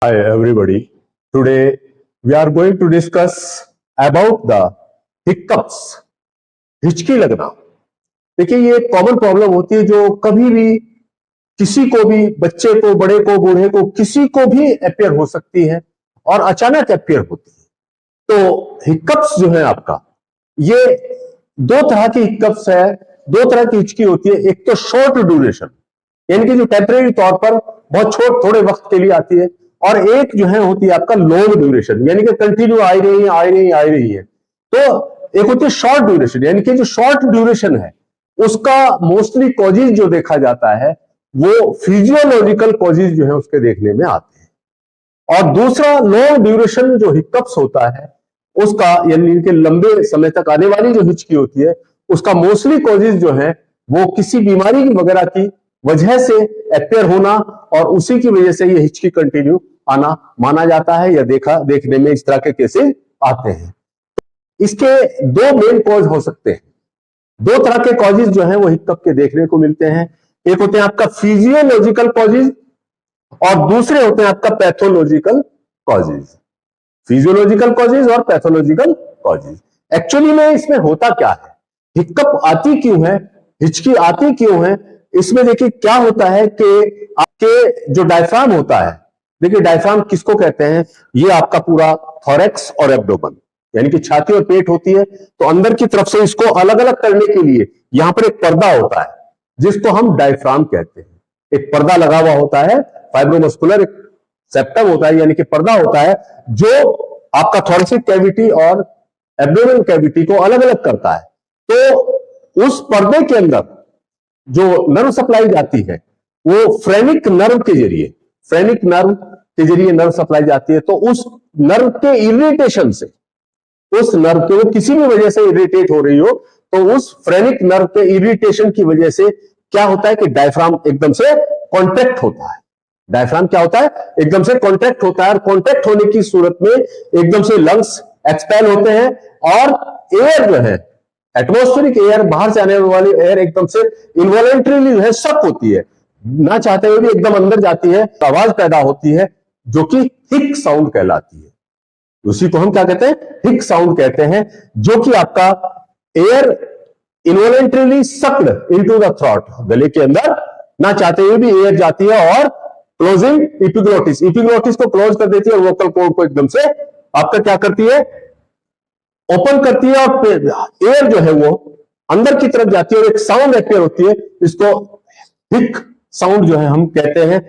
Hi everybody. Today we are going to discuss about the hiccups. हिचकी लगना। देखिए ये एक कॉमन प्रॉब्लम होती है जो कभी भी किसी को भी, बच्चे को, बड़े को, बूढ़े को, किसी को भी अपियर हो सकती है और अचानक अपियर होती है। तो हिक्कप्स जो है आपका, ये दो तरह की हिक्कप्स है, दो तरह की हिचकी होती है। एक तो शॉर्ट ड्यूरेशन, यानी कि जो टेम्परेरी तौर पर बहुत थोड़े वक्त के लिए आती है, और एक जो है होती है आपका लॉन्ग ड्यूरेशन, यानी कि कंटिन्यू आ रही है। तो एक होती है शॉर्ट ड्यूरेशन, यानी कि जो शॉर्ट ड्यूरेशन है उसका मोस्टली कॉजेज जो देखा जाता है वो फिजियोलॉजिकल कॉजेज जो है उसके देखने में आते हैं। और दूसरा लॉन्ग ड्यूरेशन जो हिक्कप्स होता है उसका, यानी कि लंबे समय तक आने वाली जो हिचकी होती है उसका मोस्टली कॉजेज जो है वो किसी बीमारी वगैरह की वजह से अपियर होना और उसी की वजह से ये हिचकी कंटिन्यू आना माना जाता है या देखने में इस तरह के केसेस आते हैं। इसके दो मेन कॉज हो सकते हैं, दो तरह के कॉजेज जो हैं वो हिक्कप के देखने को मिलते हैं। एक होते हैं आपका फिजियोलॉजिकल कॉजेज और दूसरे होते हैं आपका पैथोलॉजिकल कॉजेज। फिजियोलॉजिकल कॉजेज और पैथोलॉजिकल कॉजेज। एक्चुअली में इसमें होता क्या है, हिक्कप आती क्यों है, हिचकी आती क्यों है, इसमें देखिए क्या होता है कि आपके जो डायफ्राम होता है, देखिए डायफ्राम किसको कहते हैं, ये आपका पूरा थोरैक्स और एब्डोमेन यानी कि छाती और पेट होती है। तो अंदर की तरफ से इसको अलग अलग करने के लिए यहां पर एक पर्दा होता है जिसको हम डायफ्राम कहते हैं। एक पर्दा लगा हुआ होता है, फाइब्रोमस्कुलर एक सेप्टम होता है, यानी कि पर्दा होता है जो आपका थोरैसिक कैविटी और एब्डोमेन कैविटी को अलग अलग करता है। तो उस पर्दे के अंदर जो नर्व सप्लाई जाती है वो फ्रेनिक नर्व के जरिए नर्व सप्लाई जाती है। तो उस नर्व के इरिटेशन से, उस नर्व के वो किसी भी वजह से इरिटेट हो रही हो तो उस फ्रेनिक नर्व के इरिटेशन की वजह से क्या होता है कि डायफ्राम एकदम से कॉन्ट्रैक्ट होता है। डायफ्राम क्या होता है, एकदम से कॉन्ट्रैक्ट होता है, और कॉन्ट्रैक्ट होने की सूरत में एकदम से लंग्स एक्सपेल होते हैं और एयर जो है, एटमॉस्फेरिक एयर, बाहर से आने वाली एयर एकदम से इनवॉलंटरीली जो है सक होती है, ना चाहते हुए भी एकदम अंदर जाती है, तो आवाज पैदा होती है जो कि हिक साउंड कहलाती है। उसी को हम क्या कहते हैं, हिक साउंड कहते हैं, जो कि आपका air involuntarily sucked into the throat, गले के अंदर ना चाहते हुए भी एयर जाती है और क्लोजिंग इपिग्लोटिस को क्लोज कर देती है और वोकल कॉर्ड को एकदम से आपका क्या करती है, ओपन करती है, और एयर जो है वो अंदर की तरफ जाती है और एक साउंड अपियर होती है, इसको हिक साउंड जो है हम कहते हैं,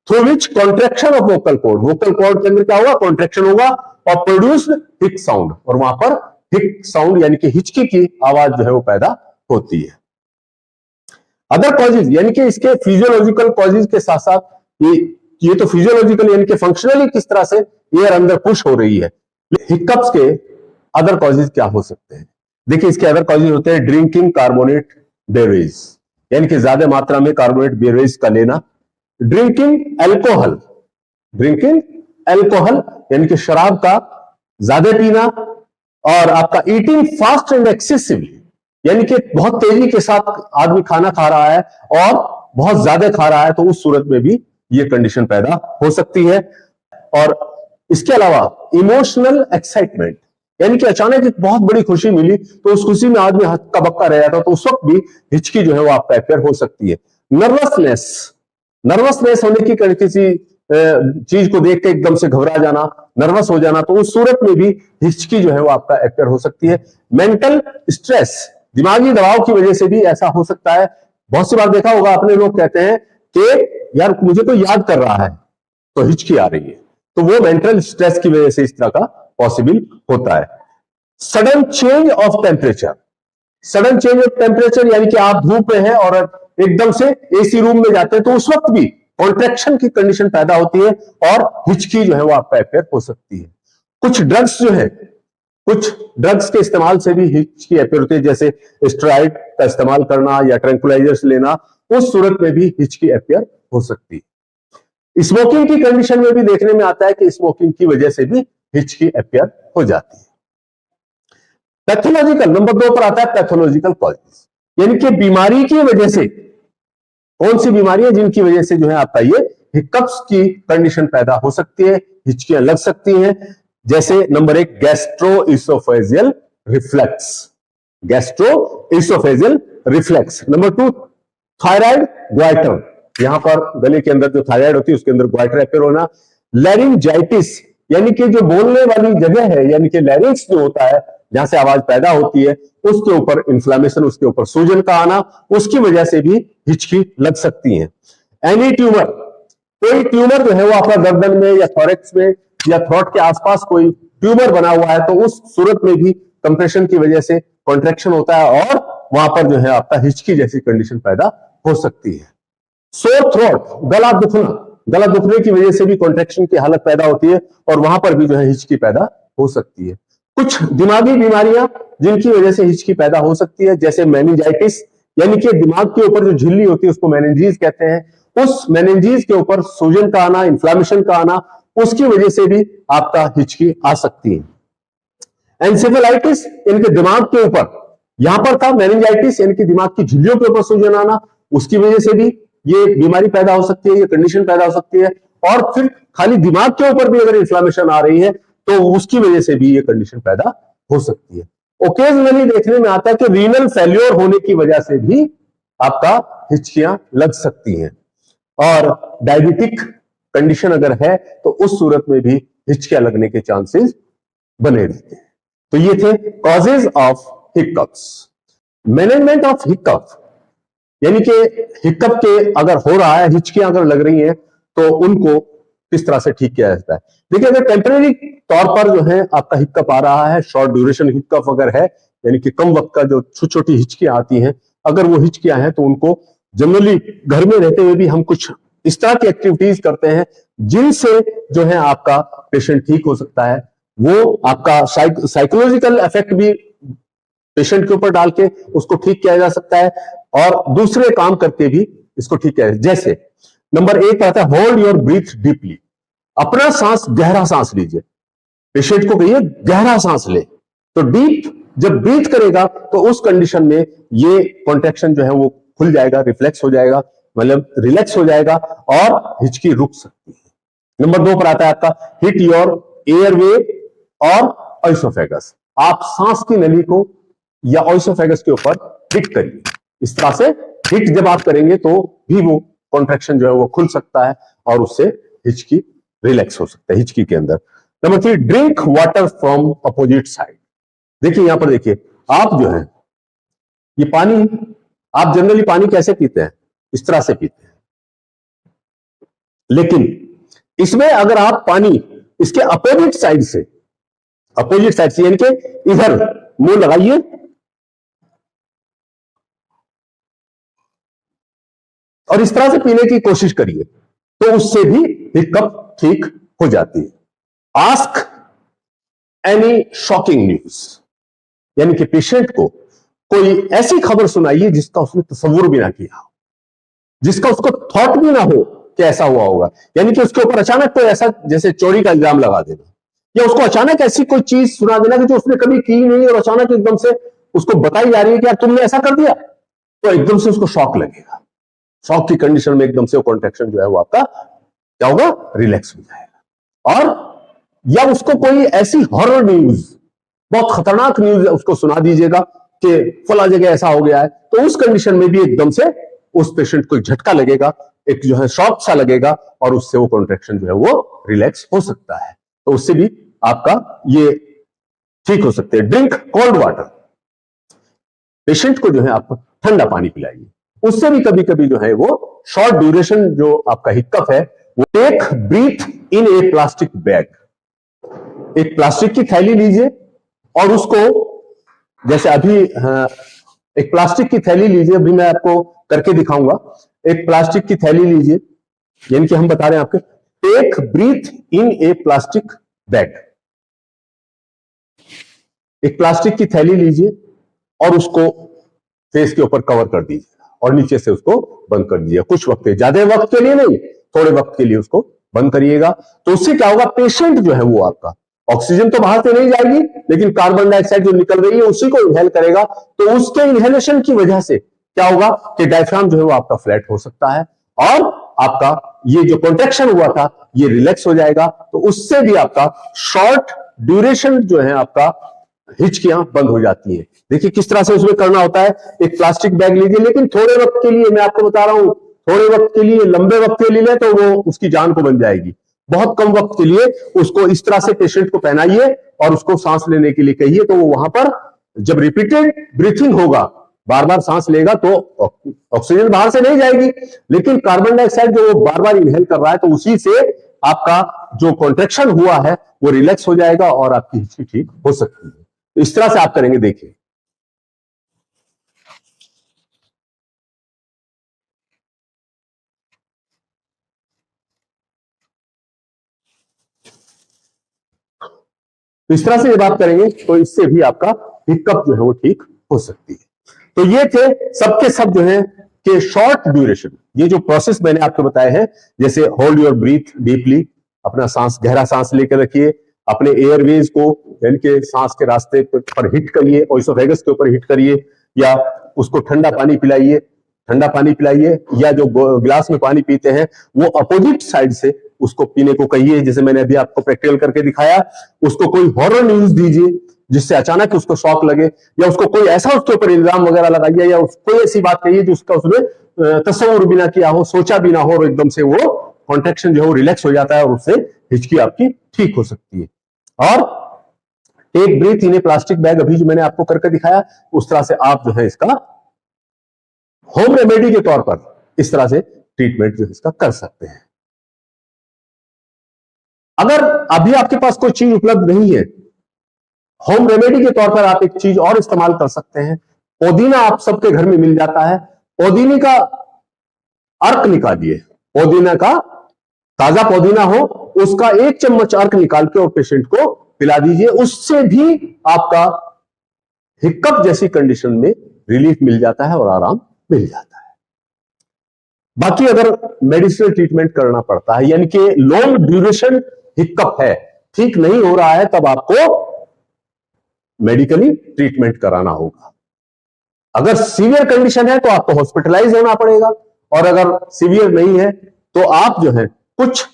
through which contraction of vocal cord के अंदर क्या होगा, कॉन्ट्रैक्शन होगा और प्रोड्यूस्ड हिक साउंड, और वहां पर हिक साउंड यानी कि हिचकी की आवाज जो है वो पैदा होती है। अदर कॉजेज, यानी कि इसके फिजियोलॉजिकल कॉजेज के साथ साथ ये तो फिजियोलॉजिकल यानी कि फंक्शनली किस तरह से एयर अंदर पुश हो रही है। हिक्कप्स के अदर कॉजेज क्या हो सकते हैं, देखिए इसके अदर कॉजेज होते हैं ड्रिंकिंग कार्बोनेट बेवरेज, यानी कि ज्यादा मात्रा में कार्बोनेट बेवरेज का लेना, ड्रिंकिंग एल्कोहल यानी कि शराब का ज्यादा पीना, और आपका ईटिंग फास्ट एंड एक्सेसिवली, यानी कि बहुत तेजी के साथ आदमी खाना खा रहा है और बहुत ज्यादा खा रहा है, तो उस सूरत में भी ये कंडीशन पैदा हो सकती है। और इसके अलावा इमोशनल एक्साइटमेंट, यानी कि अचानक एक बहुत बड़ी खुशी मिली तो उस खुशी में आदमी हक्का बक्का रह जाता, तो उस वक्त भी हिचकी जो है वो आपका अपियर हो सकती है। नर्वसनेस होने की, किसी चीज को देख के एकदम से घबरा जाना, नर्वस हो जाना, तो उस सूरत में भी हिचकी जो है वो आपका अपियर हो सकती है। मेंटल स्ट्रेस, दिमागी दबाव की वजह से भी ऐसा हो सकता है। बहुत सी बार देखा होगा आपने, लोग कहते हैं कि यार मुझे तो याद कर रहा है तो हिचकी आ रही है, तो वो मेंटल स्ट्रेस की वजह से इस तरह का पॉसिबल होता है। सडन चेंज ऑफ टेम्परेचर, यानी कि आप धूप में हैं और एकदम से एसी रूम में जाते हैं, तो उस वक्त भी कॉन्ट्रैक्शन की कंडीशन पैदा होती है और हिचकी जो है वो आपका अपियर हो सकती है। कुछ ड्रग्स के इस्तेमाल से भी हिचकी अपियर होती है, जैसे स्टेरॉइड का इस्तेमाल करना या ट्रैंक्विलाइजर्स लेना, उस सूरत में भी हिचकी अपियर हो सकती है। स्मोकिंग की कंडीशन में भी देखने में आता है कि स्मोकिंग की वजह से भी हिचकी अपियर हो जाती है। पैथोलॉजिकल, नंबर 2 पर आता है पैथोलॉजिकल कॉजेज, यानी कि बीमारी की वजह से, कौन सी बीमारी है जिनकी वजह से जो है आपका ये हिकअप्स की कंडीशन पैदा हो सकती है, हिचकियां लग सकती हैं। जैसे number 1 gastro-oesophageal reflex, gastro-oesophageal reflex. Number 2 thyroid goitre, यहां पर गले के अंदर जो थायराइड होती है उसके अंदर ग्वाइटर अपीयर होना। लैरिंजाइटिस, यानी कि जो बोलने वाली जगह है, यानी कि लैरिंक्स जो होता है जहां से आवाज पैदा होती है, उसके ऊपर इन्फ्लामेशन, उसके ऊपर सूजन का आना, उसकी वजह से भी हिचकी लग सकती है। एनी ट्यूमर, कोई ट्यूमर जो है वो आपका गर्दन में या थोरेक्स में या थ्रोट के आसपास कोई ट्यूमर बना हुआ है, तो उस सूरत में भी कंप्रेशन की वजह से कॉन्ट्रैक्शन होता है और वहां पर जो है आपका हिचकी जैसी कंडीशन पैदा हो सकती है। सोर थ्रोट, गला दुखना, गला दुखने की वजह से भी कॉन्ट्रैक्शन की हालत पैदा होती है और वहां पर भी जो है हिचकी पैदा हो सकती है। कुछ दिमागी बीमारियां जिनकी वजह से हिचकी पैदा हो सकती है, जैसे मेनिंजाइटिस, यानी कि दिमाग के ऊपर जो झिल्ली होती है उसको मेनिंजीज कहते हैं, उस मेनिंजीज के ऊपर सूजन का आना, इन्फ्लामेशन का आना, उसकी वजह से भी आपका हिचकी आ सकती है। एंसेफेलाइटिस, इनके दिमाग के ऊपर, यहां पर था मेनिंजाइटिस यानी कि दिमाग की झिल्लियों के ऊपर सूजन आना, उसकी वजह से भी ये बीमारी पैदा हो सकती है, ये कंडीशन पैदा हो सकती है। और फिर खाली दिमाग के ऊपर भी अगर इन्फ्लामेशन आ रही है तो उसकी वजह से भी ये कंडीशन पैदा हो सकती है। ओकेजनली देखने में आता है कि रीनल फेल्योर होने की वजह से भी आपका हिचकियां लग सकती हैं, और डायबिटिक कंडीशन अगर है तो उस सूरत में भी हिचकियां लगने के चांसेस बने रहते हैं। तो ये थे causes of hiccups. Management of hiccup, यानी कि हिकअप के अगर हो रहा है, हिचकियां अगर लग रही हैं, तो उनको किस तरह से ठीक किया जाता है। देखिए, अगर टेम्परेरी तौर पर जो है आपका हिकअप आ रहा है, शॉर्ट ड्यूरेशन हिकअप अगर है, यानी कि कम वक्त का जो छोटी छोटी हिचकियां आती हैं, अगर वो हिचकियां हैं तो उनको जनरली घर में रहते हुए भी हम कुछ इस तरह की एक्टिविटीज करते हैं जिनसे जो है आपका पेशेंट ठीक हो सकता है। वो आपका साइकोलॉजिकल इफेक्ट भी पेशेंट के ऊपर डाल के उसको ठीक किया जा सकता है और दूसरे काम करके भी इसको ठीक किया जाए। जैसे नंबर 1 आता है होल्ड योर ब्रीथ डीपली, अपना सांस, गहरा सांस लीजिए। पेशेंट को कहिए गहरा सांस ले, तो डीप जब ब्रीथ करेगा तो उस कंडीशन में ये कॉन्ट्रैक्शन जो है वो खुल जाएगा, रिफ्लेक्स हो जाएगा, मतलब रिलैक्स हो जाएगा और हिचकी रुक सकती है। नंबर 2 पर आता है आपका हिट योर एयरवे और ऑइसोफेगस, आप सांस की नली को या ऑइसोफेगस के ऊपर हिट करिए। इस तरह से हिट जब आप करेंगे तो भी वो कॉन्ट्रैक्शन जो है वो खुल सकता है और उससे हिचकी रिलैक्स हो सकता है हिचकी के अंदर। Number 3 drink water from opposite side. देखिए यहां पर देखिए, आप जो है ये पानी, आप जनरली पानी कैसे पीते हैं, इस तरह से पीते हैं, लेकिन इसमें अगर आप पानी इसके अपोजिट साइड से यानी कि इधर मुंह लगाइए और इस तरह से पीने की कोशिश करिए, तो उससे भी हिकअप ठीक हो जाती है। आस्क एनी शॉकिंग न्यूज, यानी कि पेशेंट को कोई ऐसी खबर सुनाइए जिसका उसने तस्वुर भी ना किया हो, जिसका उसको थॉट भी ना हो कि ऐसा हुआ होगा। यानी कि उसके ऊपर अचानक कोई ऐसा, जैसे चोरी का इल्जाम लगा देना, या उसको अचानक ऐसी कोई चीज सुना देना कि जो उसने कभी की नहीं और अचानक एकदम से उसको बताई जा रही है कि यार तुमने ऐसा कर दिया, तो एकदम से उसको शॉक लगेगा। शॉक की कंडीशन में एकदम से वो कॉन्ट्रैक्शन जो है वो आपका क्या होगा, रिलैक्स हो जाएगा। और या उसको कोई ऐसी हॉरर न्यूज, बहुत खतरनाक न्यूज उसको सुना दीजिएगा कि फला जगह ऐसा हो गया है, तो उस कंडीशन में भी एकदम से उस पेशेंट को झटका लगेगा, एक जो है शॉक सा लगेगा और उससे वो कॉन्ट्रैक्शन जो है वो रिलैक्स हो सकता है। तो उससे भी आपका ये ठीक हो सकते हैं। ड्रिंक कोल्ड वाटर, पेशेंट को जो है आप ठंडा पानी पिलाइए, उससे भी कभी कभी जो है वो शॉर्ट ड्यूरेशन जो आपका हिकअप है वो। टेक ब्रीथ इन ए प्लास्टिक बैग, एक प्लास्टिक की थैली लीजिए और उसको, जैसे अभी एक प्लास्टिक की थैली लीजिए, अभी मैं आपको करके दिखाऊंगा। एक प्लास्टिक की थैली लीजिए, यानी कि हम बता रहे हैं आपके, टेक ब्रीथ इन ए प्लास्टिक बैग, एक प्लास्टिक की थैली लीजिए और उसको फेस के ऊपर कवर कर दीजिए और नीचे से उसको बंद कर दीजिए कुछ वक्त, ज्यादा वक्त के लिए नहीं, थोड़े वक्त के लिए उसको बंद करिएगा। तो उससे क्या होगा, पेशेंट जो है वो आपका ऑक्सीजन तो बाहर से नहीं जाएगी, लेकिन कार्बन डाइऑक्साइड जो निकल रही है उसी को इनहेल करेगा। तो उसके इनहेलेशन की वजह से क्या होगा कि डायफ्राम जो है वो आपका फ्लैट हो सकता है और आपका ये जो कॉन्ट्रैक्शन हुआ था ये रिलैक्स हो जाएगा, तो उससे भी आपका शॉर्ट ड्यूरेशन जो है आपका हिचकियां बंद हो जाती है। देखिए किस तरह से उसमें करना होता है। एक प्लास्टिक बैग लीजिए, लेकिन थोड़े वक्त के लिए, मैं आपको बता रहा हूं, थोड़े वक्त के लिए, लंबे वक्त के लिए ले तो वो उसकी जान को बन जाएगी। बहुत कम वक्त के लिए उसको इस तरह से पेशेंट को पहनाइए और उसको सांस लेने के लिए कहिए, तो वो वहां पर जब रिपीटेड ब्रीथिंग होगा, बार बार सांस लेगा, तो ऑक्सीजन बाहर से नहीं जाएगी, लेकिन कार्बन डाइऑक्साइड जो वो बार बार इनहेल कर रहा है, तो उसी से आपका जो कॉन्ट्रैक्शन हुआ है वो रिलैक्स हो जाएगा और आपकी हिचकी ठीक हो सकती है। तो इस तरह से आप करेंगे, देखिए। तो इस तरह से जब आप करेंगे तो इससे भी आपका हिकअप जो है वो ठीक हो सकती है। तो ये थे सबके सब जो है कि शॉर्ट ड्यूरेशन, ये जो प्रोसेस मैंने आपको बताया है, जैसे होल्ड योर ब्रीथ डीपली, अपना सांस गहरा सांस लेकर रखिए, अपने एयरवेज को यानी कि सांस के रास्ते पर हिट करिए, ओइसोफेगस के ऊपर हिट करिए, या उसको ठंडा पानी पिलाइए, ठंडा पानी पिलाइए, या जो गिलास में पानी पीते हैं वो अपोजिट साइड से उसको पीने को कहिए, जैसे मैंने अभी आपको प्रैक्टिकल करके दिखाया। उसको कोई हॉरर न्यूज दीजिए जिससे अचानक उसको शॉक लगे, या उसको कोई ऐसा उसके ऊपर इल्जाम वगैरह लगाइए, या कोई ऐसी बात कहिए जो उसका उसने तस्वुर भी ना किया हो, सोचा भी ना हो, और एकदम से वो कॉन्ट्रैक्शन जो है वो रिलैक्स हो जाता है और उससे हिचकी आपकी ठीक हो सकती है। और टेक ब्रीथ इन ए प्लास्टिक बैग, अभी जो मैंने आपको करके दिखाया, उस तरह से आप जो है इसका होम रेमेडी के तौर पर इस तरह से ट्रीटमेंट जो इसका कर सकते हैं। अगर अभी आपके पास कोई चीज उपलब्ध नहीं है, होम रेमेडी के तौर पर आप एक चीज और इस्तेमाल कर सकते हैं। पुदीना आप सबके घर में मिल जाता है, पुदीने का अर्क निकालिए, पुदीना का ताजा पुदीना हो, उसका 1 चम्मच अर्क निकाल के और पेशेंट को पिला दीजिए, उससे भी आपका हिक्कप जैसी कंडीशन में रिलीफ मिल जाता है और आराम मिल जाता है। बाकी अगर मेडिसिनल ट्रीटमेंट करना पड़ता है, यानी कि लॉन्ग ड्यूरेशन हिक्कप है, ठीक नहीं हो रहा है, तब आपको मेडिकली ट्रीटमेंट कराना होगा। अगर सीवियर कंडीशन है तो आपको हॉस्पिटलाइज होना पड़ेगा, और अगर सीवियर नहीं है तो आप जो है कुछ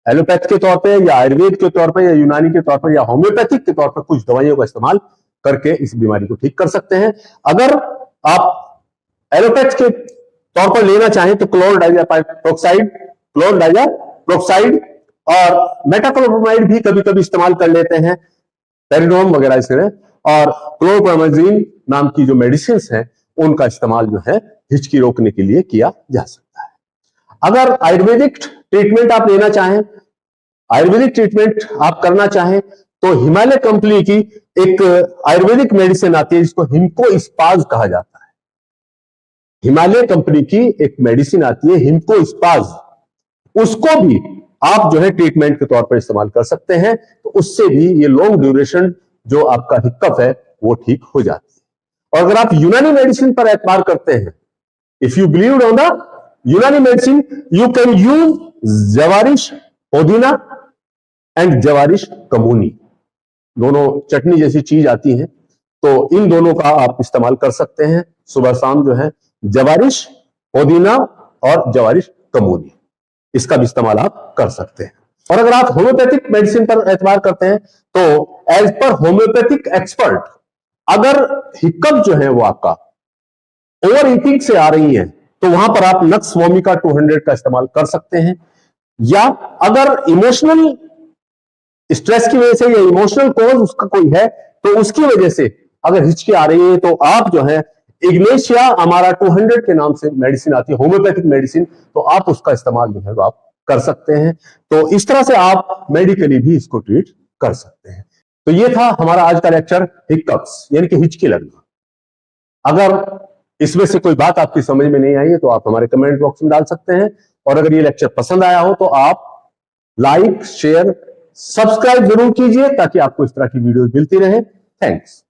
एलोपैथ के तौर पे या आयुर्वेद के तौर पे या यूनानी के तौर पर या होम्योपैथिक के तौर पर कुछ दवाइयों का इस्तेमाल करके इस बीमारी को ठीक कर सकते हैं। अगर आप एलोपैथ के तौर पर लेना चाहें तो क्लोरडाइजाप्रोक्साइड और मेटाक्लोप्रामाइड भी कभी कभी इस्तेमाल कर लेते हैं, पेरिडोम वगैरह इसमें, और क्लोरप्रामाजीन नाम की जो मेडिसिन हैं उनका इस्तेमाल जो है हिचकी रोकने के लिए किया जा सकता है। अगर आयुर्वेदिक ट्रीटमेंट आप लेना चाहें, आयुर्वेदिक ट्रीटमेंट आप करना चाहें, तो हिमालय कंपनी की एक आयुर्वेदिक मेडिसिन आती है जिसको हिमकोस्पाज कहा जाता है। हिमालय कंपनी की एक मेडिसिन आती है हिमकोस्पाज, उसको भी आप जो है ट्रीटमेंट के तौर पर इस्तेमाल कर सकते हैं, तो उससे भी ये लॉन्ग ड्यूरेशन जो आपका हिक्कप है वो ठीक हो जाती है। और अगर आप यूनानी मेडिसिन पर एतबार करते हैं, if you believe on the यूनानी मेडिसिन, यू कैन यूज जवारिश पुदीना एंड जवारिश कमूनी, दोनों चटनी जैसी चीज आती है, तो इन दोनों का आप इस्तेमाल कर सकते हैं सुबह शाम जो है, जवारिश पुदीना और जवारिश कमूनी, इसका भी इस्तेमाल आप कर सकते हैं। और अगर आप होम्योपैथिक मेडिसिन पर एतबार करते हैं तो एज पर होम्योपैथिक एक्सपर्ट, अगर हिक्कप जो है वो आपका ओवर ईटिंग से आ रही है तो वहां पर आप नक्स वोमिका 200 का इस्तेमाल कर सकते हैं, या अगर इमोशनल स्ट्रेस की वजह से या इमोशनल कॉज उसका कोई है तो उसकी वजह से अगर हिचकी आ रही है तो आप जो है इग्नेशिया अमारा 200 के नाम से मेडिसिन आती है, होम्योपैथिक मेडिसिन, तो आप उसका इस्तेमाल जो है वो आप कर सकते हैं। तो इस तरह से आप मेडिकली भी इसको ट्रीट कर सकते हैं। तो ये था हमारा आज का लेक्चर, हिक्कप्स यानी कि हिचकी लगना। अगर इसमें से कोई बात आपकी समझ में नहीं आई है तो आप हमारे कमेंट बॉक्स में डाल सकते हैं, और अगर ये लेक्चर पसंद आया हो तो आप लाइक शेयर सब्सक्राइब जरूर कीजिए ताकि आपको इस तरह की वीडियोस मिलती रहे। थैंक्स।